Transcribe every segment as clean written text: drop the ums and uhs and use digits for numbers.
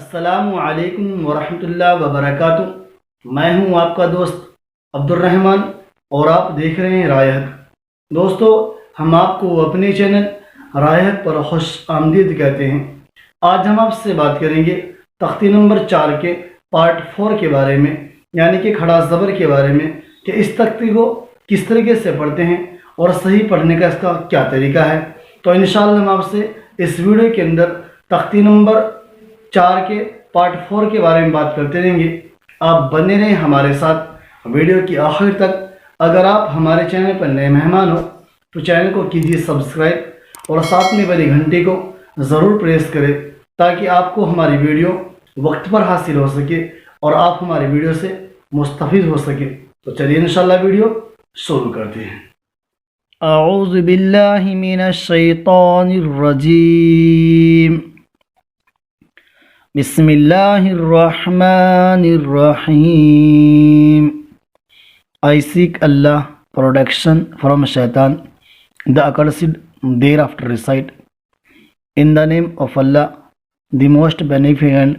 السلام علیکم ورحمۃ اللہ وبرکاتہ۔ میں ہوں آپ کا دوست عبد الرحمن اور آپ دیکھ رہے ہیں رائے حق۔ دوستو، ہم آپ کو اپنے چینل رائے حق پر خوش آمدید کہتے ہیں۔ آج ہم آپ سے بات کریں گے تختی نمبر 4 کے پارٹ 4 کے بارے میں، یعنی کہ کھڑا زبر کے بارے میں، کہ اس تختی کو کس طریقے سے پڑھتے ہیں اور صحیح پڑھنے کا اس کا کیا طریقہ ہے۔ تو انشاءاللہ ہم آپ سے اس ویڈیو کے اندر تختی نمبر 4 کے پارٹ 4 کے بارے میں بات کرتے رہیں گے۔ آپ بنے رہیں ہمارے ساتھ ویڈیو کی آخر تک۔ اگر آپ ہمارے چینل پر نئے مہمان ہو تو چینل کو کیجیے سبسکرائب اور ساتھ میں بلی گھنٹی کو ضرور پریس کریں تاکہ آپ کو ہماری ویڈیو وقت پر حاصل ہو سکے اور آپ ہماری ویڈیو سے مستفید ہو سکے۔ تو چلیے انشاءاللہ ویڈیو شروع کرتے ہیں۔ اعوذ باللہ من الشیطان الرجیم، بسم اللہ الرحمن الرحیم۔ I seek Allah protection from Shaitan, the accursed thereafter recite. In the name of Allah, the most beneficent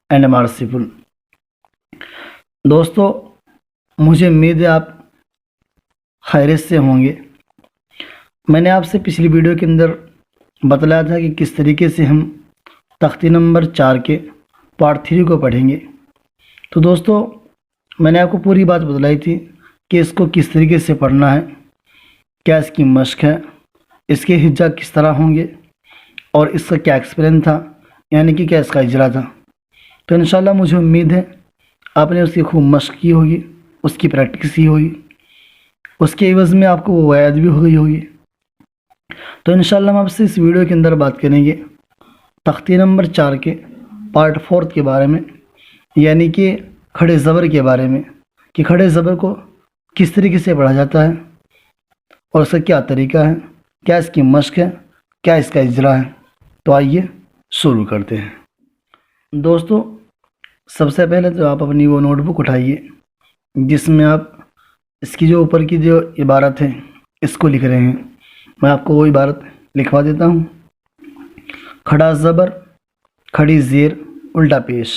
and merciful. دوستو، مجھے امید ہے آپ خیریت سے ہوں گے۔ میں نے آپ سے پچھلی ویڈیو کے اندر بتلایا تھا کہ کس طریقے سے ہم تختی نمبر 4 کے پارٹ 3 کو پڑھیں گے۔ تو دوستو، میں نے آپ کو پوری بات بتلائی تھی کہ اس کو کس طریقے سے پڑھنا ہے، کیا اس کی مشق ہے، اس کے ہجا کس طرح ہوں گے اور اس کا کیا ایکسپیرینس تھا، یعنی کہ کیا اس کا اجرا تھا۔ تو انشاءاللہ مجھے امید ہے آپ نے اس کی خوب مشق کی ہوگی، اس کی پریکٹس کی ہوگی، اس کے عوض میں آپ کو وہ یاد بھی ہو گئی ہوگی۔ تو انشاءاللہ ہم آپ سے اس ویڈیو کے اندر بات کریں گے تختی نمبر 4 کے پارٹ 4 کے بارے میں، یعنی کہ کھڑے زبر کے بارے میں، کہ کھڑے زبر کو کس طریقے سے پڑھا جاتا ہے اور اس کا کیا طریقہ ہے، کیا اس کی مشق ہے، کیا اس کا اجرا ہے۔ تو آئیے شروع کرتے ہیں۔ دوستو، سب سے پہلے تو آپ اپنی وہ نوٹ بک اٹھائیے جس میں آپ اس کی جو اوپر کی جو عبارت ہے اس کو لکھ رہے ہیں۔ میں آپ کو وہ عبارت لکھوا دیتا ہوں۔ کھڑا زبر، کھڑی زیر، الٹا پیش،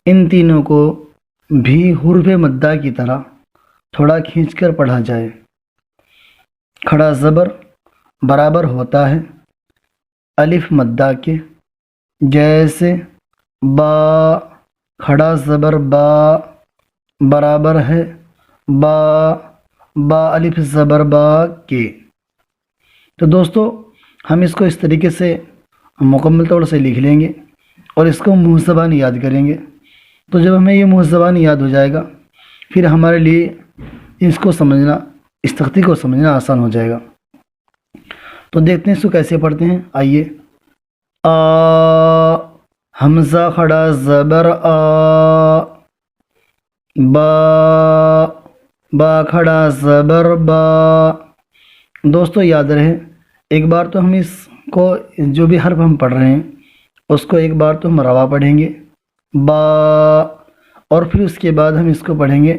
ان تینوں کو بھی حروف مدہ کی طرح تھوڑا کھینچ کر پڑھا جائے۔ کھڑا زبر برابر ہوتا ہے الف مدہ کے، جیسے با۔ کھڑا زبر با برابر ہے با، با الف زبر با کے۔ تو دوستو، ہم اس کو اس طریقے سے مکمل طور سے لکھ لیں گے اور اس کو منہ زبان یاد کریں گے۔ تو جب ہمیں یہ منہ زبان یاد ہو جائے گا، پھر ہمارے لیے اس کو سمجھنا، اس تختی کو سمجھنا آسان ہو جائے گا۔ تو دیکھتے ہیں اس کو کیسے پڑھتے ہیں۔ آئیے۔ آ، حمزہ کھڑا زبر آ، با، با کھڑا زبر با۔ دوستو یاد رہے، ایک بار تو ہم اس کو جو بھی حرف ہم پڑھ رہے ہیں اس کو ایک بار تو ہم روا پڑھیں گے با، اور پھر اس کے بعد ہم اس کو پڑھیں گے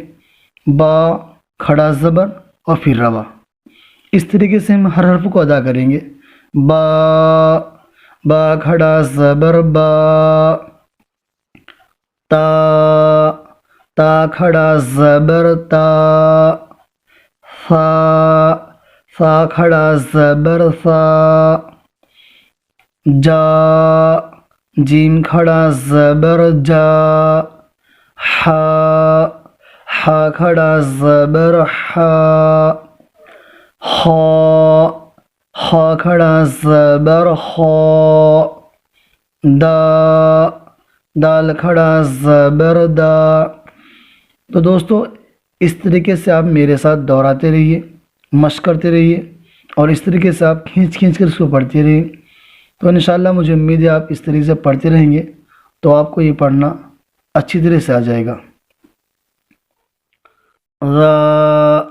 با کھڑا زبر اور پھر روا۔ اس طریقے سے ہم ہر حرف کو ادا کریں گے۔ با، با کھڑا زبر با، تا، تا کھڑا زبر تا، فا، فا کھڑا زبر فا، جا، جیم کھڑا زبر جا، حا، حا کھڑا زبر حا، خا، خا کھڑا زبر خا، دا، دال کھڑا زبر دا۔ تو دوستو، اس طریقے سے آپ میرے ساتھ دہراتے رہیے، مشق کرتے رہیے اور اس طریقے سے آپ کھینچ کھینچ کر اس کو پڑھتے رہیے۔ تو انشاءاللہ مجھے امید ہے آپ اس طریقے سے پڑھتے رہیں گے تو آپ کو یہ پڑھنا اچھی طرح سے آ جائے گا۔ را،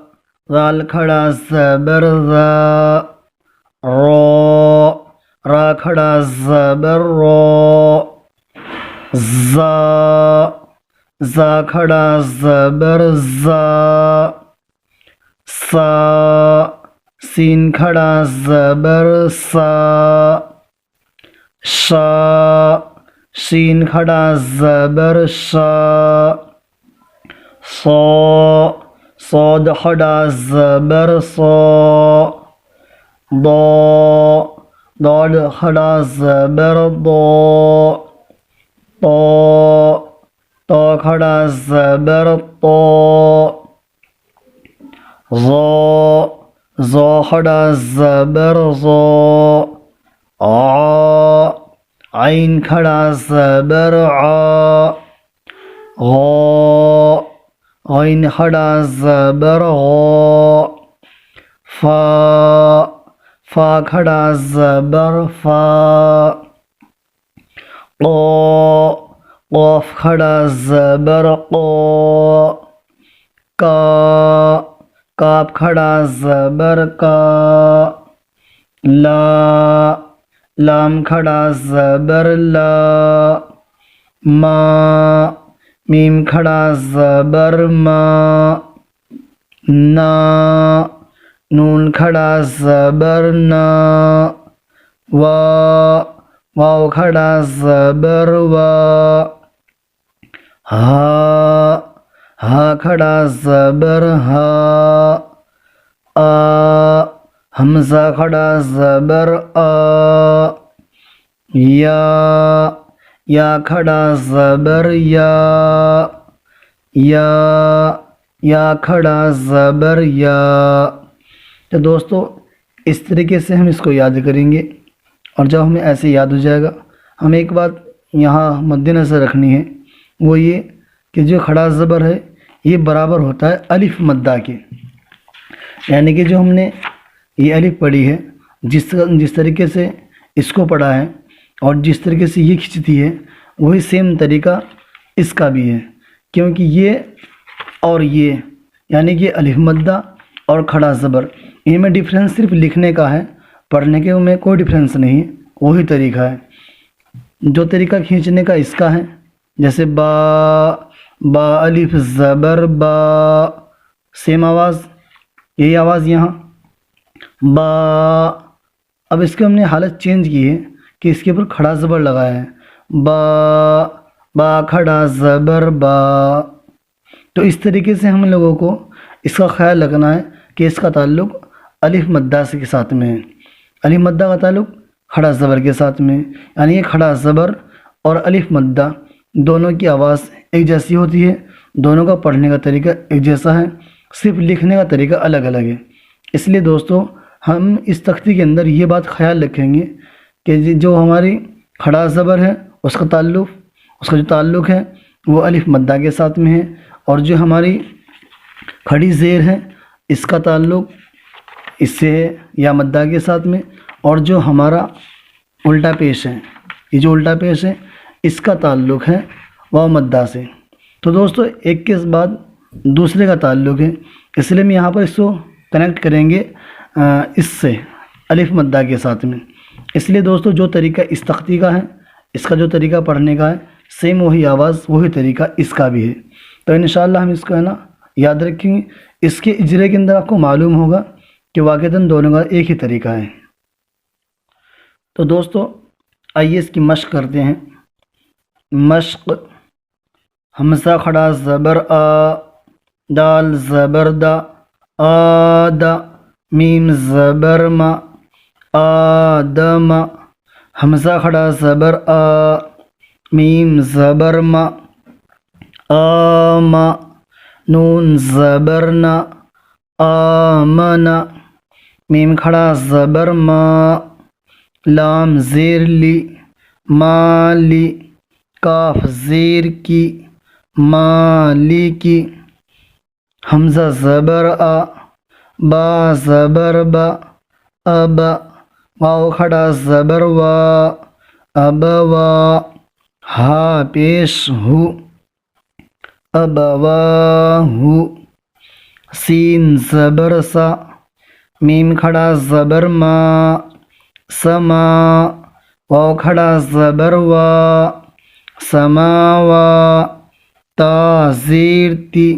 رال کھڑا زبر را، را، را کھڑا زبر را، زا، زا کھڑا زبر زا، سا، سین کھڑا زبر سا، شا، شین کھڑا زبر شا صا صاد کھڑا زبر صا ضا ضاد کھڑا زبر ضا طا طا کھڑا زبر طا ظا ظا کھڑا زبر ظا عا عین کھڑا زبر عا غا غین کھڑا زبر غا فا فا کھڑا زبر فا قا قاف کھڑا زبر قا کا کاف کھڑا زبر کا لا لام کھڑا زبر لا ما میم کھڑا زبر ما نا نون کھڑا زبر نا وا واو کھڑا زبر وا ہا ہا کھڑا زبر ہا آ حمزہ کھڑا زبر آ یا کھڑا زبر یا کھڑا زبر یا۔ تو دوستو اس طریقے سے ہم اس کو یاد کریں گے، اور جب ہمیں ایسے یاد ہو جائے گا، ہمیں ایک بات یہاں مد نظر رکھنی ہے، وہ یہ کہ جو کھڑا زبر ہے یہ برابر ہوتا ہے الف مدہ کے، یعنی کہ جو ہم نے یہ الف پڑھی ہے، جس طریقے سے اس کو پڑھا ہے اور جس طریقے سے یہ کھنچتی ہے، وہی سیم طریقہ اس کا بھی ہے، کیونکہ یہ اور یہ یعنی کہ الف مدہ اور کھڑا زبر، ان میں ڈفرینس صرف لکھنے کا ہے، پڑھنے کے میں کوئی ڈفرینس نہیں ہے، وہی طریقہ ہے۔ جو طریقہ کھینچنے کا اس کا ہے، جیسے با با الف زبر با، سیم آواز، یہی آواز یہاں با۔ اب اس کی ہم نے حالت چینج کی ہے کہ اس کے اوپر کھڑا زبر لگایا ہے، با با کھڑا زبر با۔ تو اس طریقے سے ہم لوگوں کو اس کا خیال رکھنا ہے کہ اس کا تعلق الف مدہ کے ساتھ میں ہے، الف مدہ کا تعلق کھڑا زبر کے ساتھ میں، یعنی یہ کھڑا زبر اور الف مدہ دونوں کی آواز ایک جیسی ہوتی ہے، دونوں کا پڑھنے کا طریقہ ایک جیسا ہے، صرف لکھنے کا طریقہ الگ الگ ہے۔ اس لیے دوستو ہم اس تختی کے اندر یہ بات خیال رکھیں گے کہ جو ہماری کھڑا زبر ہے اس کا جو تعلق ہے وہ الف مدہ کے ساتھ میں ہے، اور جو ہماری کھڑی زیر ہے اس کا تعلق اس سے ہے یا مدہ کے ساتھ میں، اور جو ہمارا الٹا پیش ہے، یہ جو الٹا پیش ہے اس کا تعلق ہے واو مدہ سے۔ تو دوستو ایک کے بعد دوسرے کا تعلق ہے، اس لیے ہم یہاں پر اس کو کنیکٹ کریں گے اس سے الف مدہ کے ساتھ میں۔ اس لیے دوستو جو طریقہ اس تختی کا ہے، اس کا جو طریقہ پڑھنے کا ہے، سیم وہی آواز وہی طریقہ اس کا بھی ہے۔ تو انشاءاللہ ہم اس کو یاد رکھیں گے۔ اس کے اجرے کے اندر آپ کو معلوم ہوگا کہ واقعتاً دونوں کا ایک ہی طریقہ ہے۔ تو دوستو آئیے اس کی مشق کرتے ہیں۔ مشق: حمزہ کھڑا زبر آ، دال زبر دا، آد، میم زبر ما، آدم، حمزہ کھڑا زبر آ، میم زبر ما، آما، نون زبر نا، آمنا، میم کھڑا زبر ما، لام زیر لی، مالی، کاف زیر کی، مالی کی، حمزہ زبر آ، با زبر با، اب، واو کھڑا زبر وا، اب وا، ہا پیش ہو، اب واہو، سین زبر سا، میم کھڑا زبر ما، سما، واو کھڑا زبر وا، سماوا، تا زیر تی،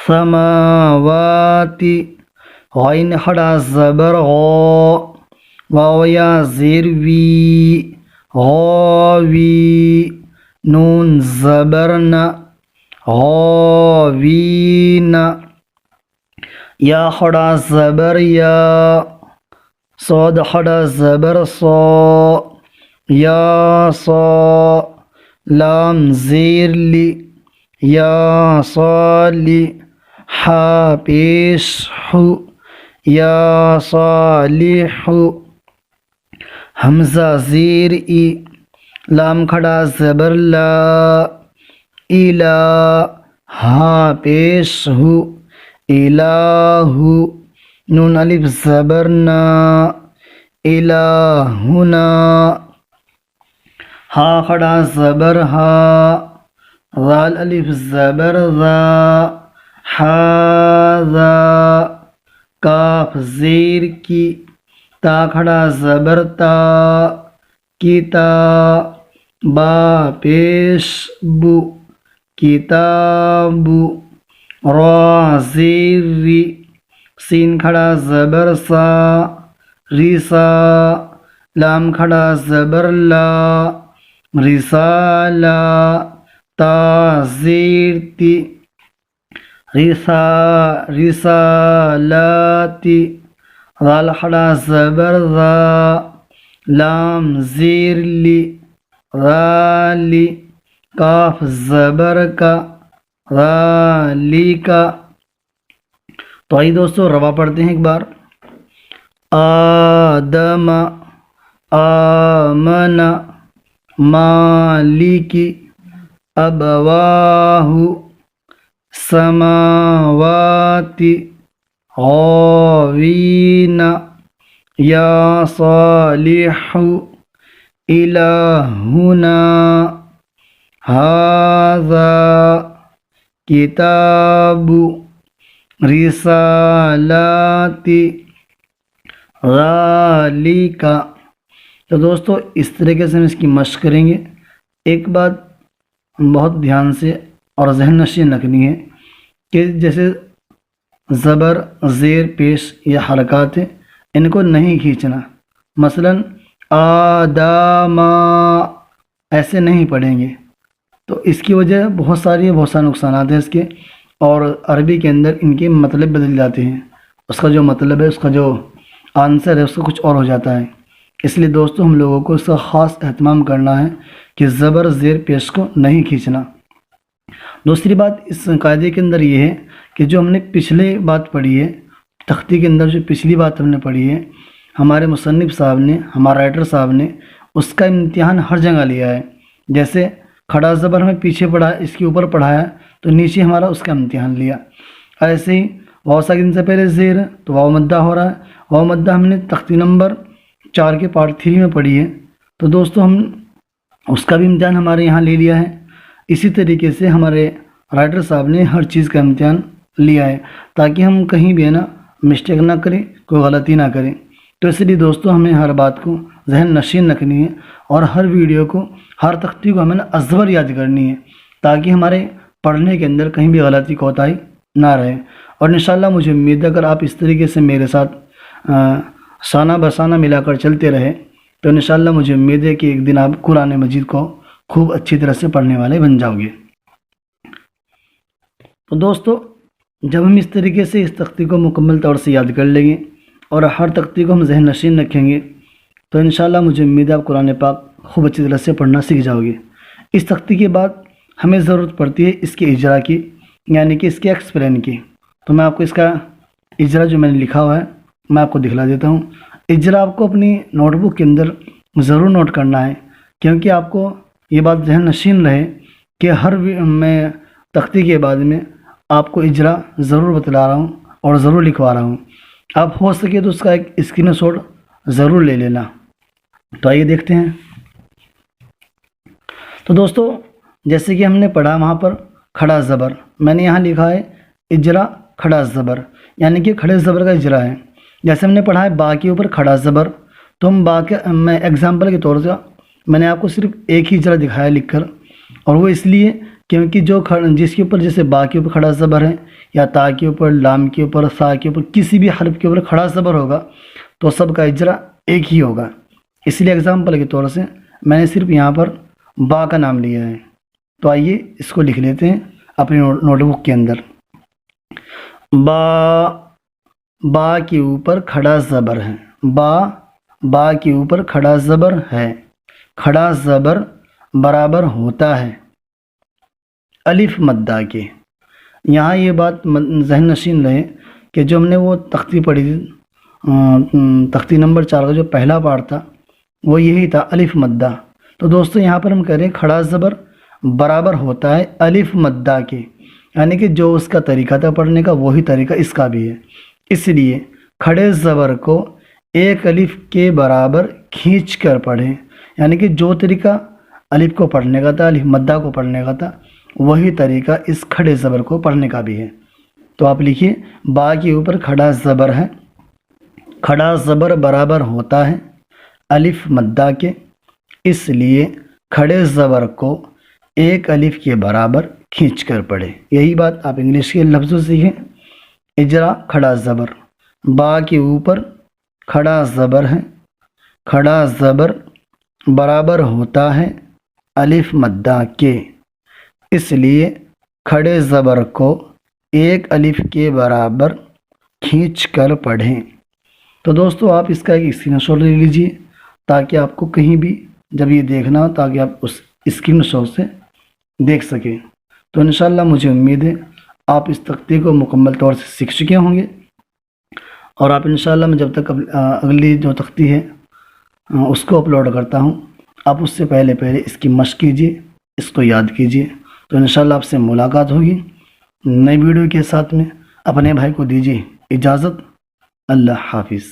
سماواتی، غین کھڑا زبر غا، واو یا زیر وی، غاوی، نون زبر نا، غاوین، یا خڑا زبر یا، صاد خڑا زبر صا، یا صا، لام زیر لی، یا صالی، حا پیش حو، یا صالح، حمزہ زیر ای، لام کھڑا زبر لا، الا، ہا پیش ہو، الہ، نون الف زبر نا، الہنا، ہا کھڑا زبر ہا، غال الف زبر ذا، حاذا، کاف زیر کی، تا کھڑا زبر تا، کتا، با پیش بو، کتاب، را زیر ری، سین کھڑا زبر سا، ریسا، لام کھڑا زبر لا، رسالہ، تا زیر تی، رسالاتی، غال کھڑا زبر ذا، لام زیر لی، غالی، کاف زبر کا، غالیکا۔ تو آئیے دوستو روا پڑھتے ہیں ایک بار۔ آدم، آمن، مالکی، ابواہ، سماواتی، غاوین، یا صالح، الہنا، ھذا، کتاب، رسالاتی، ذالک۔ تو دوستو اس طریقے سے ہم اس کی مشق کریں گے۔ ایک بات بہت دھیان سے اور ذہن نشین رکھنی ہے کہ جیسے زبر، زیر پیش یا حرکات ہیں، ان کو نہیں کھینچنا۔ مثلا آدما ایسے نہیں پڑھیں گے، تو اس کی وجہ بہت سارے نقصانات ہیں اس کے، اور عربی کے اندر ان کے مطلب بدل جاتے ہیں۔ اس کا جو مطلب ہے، اس کا جو آنسر ہے، اس کا کچھ اور ہو جاتا ہے۔ اس لیے دوستو ہم لوگوں کو اس کا خاص اہتمام کرنا ہے کہ زبر، زیر پیش کو نہیں کھینچنا۔ دوسری بات اس قاعدے کے اندر یہ ہے کہ جو ہم نے پچھلے بات پڑھی ہے، تختی کے اندر جو پچھلی بات ہم نے پڑھی ہے، ہمارے مصنف صاحب نے، ہمارے رائٹر صاحب نے اس کا امتحان ہر جگہ لیا ہے۔ جیسے کھڑا زبر ہمیں پیچھے پڑھا، اس کے اوپر پڑھایا تو نیچے ہمارا اس کا امتحان لیا۔ ایسے ہی واو ساکن سے پہلے زیر ہے تو واو مدہ ہو رہا ہے۔ واو مدہ ہم نے تختی نمبر 4 کے پارٹ 3 میں پڑھی ہے، تو دوستو ہم اس کا بھی امتحان ہمارے یہاں لے لیا ہے۔ اسی طریقے سے ہمارے رائٹر صاحب نے ہر چیز کا امتحان لیا ہے تاکہ ہم کہیں بھی نا مسٹیک نہ کریں، کوئی غلطی نہ کریں۔ تو اس لیے دوستو ہمیں ہر بات کو ذہن نشین رکھنی ہے، اور ہر ویڈیو کو، ہر تختی کو ہمیں ازبر یاد کرنی ہے تاکہ ہمارے پڑھنے کے اندر کہیں بھی غلطی کوتاہی نہ رہے۔ اور انشاءاللہ مجھے امید ہے اگر آپ اس طریقے سے میرے ساتھ سانہ بسانہ ملا کر چلتے رہے تو انشاءاللہ مجھے امید ہے کہ ایک دن آپ قرآن مجید کو خوب اچھی طرح سے پڑھنے والے بن جاؤ گے۔ تو دوستو جب ہم اس طریقے سے اس تختی کو مکمل طور سے یاد کر لیں گے اور ہر تختی کو ہم ذہن نشین رکھیں گے تو انشاءاللہ مجھے امید ہے آپ قرآن پاک خوب اچھی طرح سے پڑھنا سیکھ جاؤ گے۔ اس تختی کے بعد ہمیں ضرورت پڑتی ہے اس کے اجرا کی، یعنی کہ اس کے ایکسپلین کی۔ تو میں آپ کو اس کا اجرا جو میں نے لکھا ہوا ہے میں آپ کو دکھلا دیتا ہوں۔ اجرا آپ کو اپنی نوٹ بک کے اندر ضرور نوٹ کرنا ہے، کیونکہ آپ کو یہ بات ذہن نشین رہے کہ میں تختی کے بعد میں آپ کو اجرا ضرور بتلا رہا ہوں اور ضرور لکھوا رہا ہوں۔ آپ ہو سکے تو اس کا ایک اسکرین شاٹ ضرور لے لینا۔ تو آئیے دیکھتے ہیں۔ تو دوستو جیسے کہ ہم نے پڑھا وہاں پر کھڑا زبر، میں نے یہاں لکھا ہے اجرا کھڑا زبر، یعنی کہ کھڑے زبر کا اجرا ہے۔ جیسے ہم نے پڑھا ہے با کے اوپر کھڑا زبر، تو ہم با کے میں ایگزامپل کے طور سے میں نے آپ کو صرف ایک ہی اجرا دکھایا لکھ کر، اور وہ اس لیے کیونکہ جس کے اوپر جیسے با کے اوپر کھڑا زبر ہے، یا تا کے اوپر، لام کے اوپر، سا کے اوپر، کسی بھی حرف کے اوپر کھڑا زبر ہوگا تو سب کا اجرا ایک ہی ہوگا۔ اس لیے ایگزامپل کے طور سے میں نے صرف یہاں پر با کا نام لیا ہے، تو آئیے اس کو لکھ لیتے ہیں اپنی نوٹ بک کے اندر۔ با، با کے اوپر کھڑا زبر ہے، با کے اوپر کھڑا زبر ہے، کھڑا زبر برابر ہوتا ہے الف مدہ کے۔ یہاں یہ بات ذہن نشین رہے کہ جو ہم نے وہ تختی پڑھی تھی، تختی نمبر 4 کا جو پہلا پارٹ تھا وہ یہی تھا الف مدہ۔ تو دوستو یہاں پر ہم کہہ رہے ہیں کھڑا زبر برابر ہوتا ہے الف مدہ کے، یعنی کہ جو اس کا طریقہ تھا پڑھنے کا وہی طریقہ اس کا بھی ہے، اس لیے کھڑے زبر کو ایک الف کے برابر کھینچ کر پڑھیں، یعنی کہ جو طریقہ الف کو پڑھنے کا تھا، الف مدہ کو پڑھنے کا تھا، وہی طریقہ اس کھڑے زبر کو پڑھنے کا بھی ہے۔ تو آپ لکھیے با کے اوپر کھڑا زبر ہے، کھڑا زبر برابر ہوتا ہے الف مدہ کے، اس لیے کھڑے زبر کو ایک الف کے برابر کھینچ کر پڑھیں۔ یہی بات آپ انگلش کے لفظوں سے سیکھیں۔ اجرا کھڑا زبر، با کے اوپر کھڑا زبر ہے، کھڑا زبر برابر ہوتا ہے الف مدہ کے، اس لیے کھڑے زبر کو ایک الف کے برابر کھینچ کر پڑھیں۔ تو دوستو آپ اس کا ایک اسکرین شاٹ لے لیجئے تاکہ آپ کو کہیں بھی جب یہ دیکھنا ہو تاکہ آپ اس اسکرین شاٹ سے دیکھ سکیں۔ تو انشاءاللہ مجھے امید ہے آپ اس تختی کو مکمل طور سے سیکھ چکے ہوں گے، اور آپ انشاءاللہ میں جب تک اگلی جو تختی ہے اس کو اپلوڈ کرتا ہوں آپ اس سے پہلے اس کی مشق کیجیے، اس کو یاد کیجیے۔ تو انشاءاللہ آپ سے ملاقات ہوگی نئی ویڈیو کے ساتھ میں۔ اپنے بھائی کو دیجیے اجازت، اللہ حافظ۔